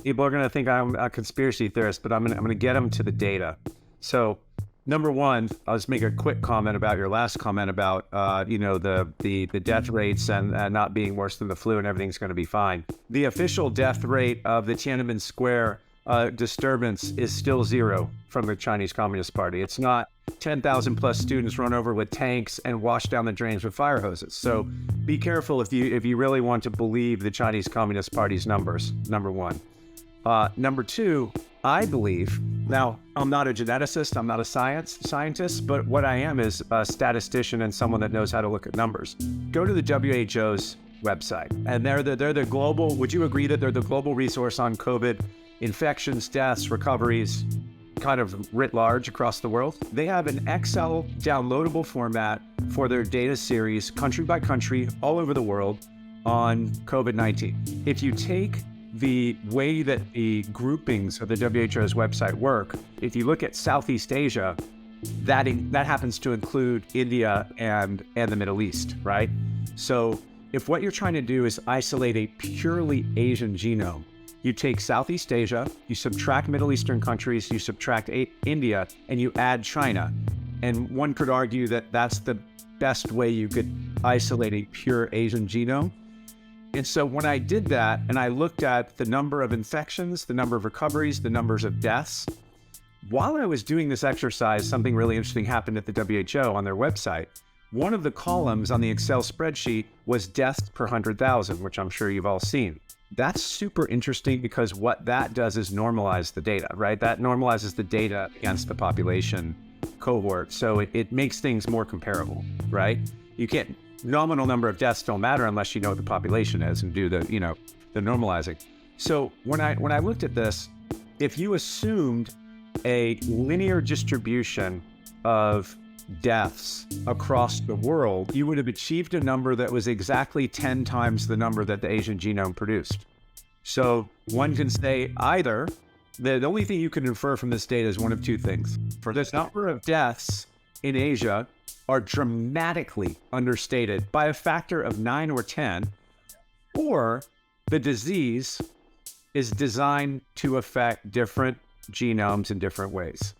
People are going to think I'm a conspiracy theorist, but I'm going to get them to the data. So, number one, I'll just make a quick comment about your last comment about, the death rates and not being worse than the flu and everything's going to be fine. The official death rate of the Tiananmen Square disturbance is still 0 from the Chinese Communist Party. It's not 10,000 plus students run over with tanks and wash down the drains with fire hoses. So be careful if you really want to believe the Chinese Communist Party's numbers, number one. Number two, I believe, now I'm not a geneticist, I'm not a scientist, but what I am is a statistician and someone that knows how to look at numbers. Go to the WHO's website, and they're the global, would you agree that they're the global resource on COVID infections, deaths, recoveries, kind of writ large across the world? They have an Excel downloadable format for their data series, country by country, all over the world on COVID-19. If you take the way that the groupings of the WHO's website work, if you look at Southeast Asia, that happens to include India and the Middle East, right? So if what you're trying to do is isolate a purely Asian genome, you take Southeast Asia, you subtract Middle Eastern countries, you subtract India, and you add China. And one could argue that that's the best way you could isolate a pure Asian genome. And so when I did that, and I looked at the number of infections, the number of recoveries, the numbers of deaths, while I was doing this exercise, something really interesting happened at the WHO on their website. One of the columns on the Excel spreadsheet was deaths per 100,000, which I'm sure you've all seen. That's super interesting because what that does is normalize the data, right? That normalizes the data against the population cohort. So it makes things more comparable, right? You can't, nominal number of deaths don't matter unless you know what the population is and do the normalizing. So when I looked at this, if you assumed a linear distribution of deaths across the world, you would have achieved a number that was exactly 10 times the number that the Asian genome produced. So one can say either, the only thing you can infer from this data is one of two things. For this number of deaths in Asia are dramatically understated by a factor of 9 or 10, or the disease is designed to affect different genomes in different ways.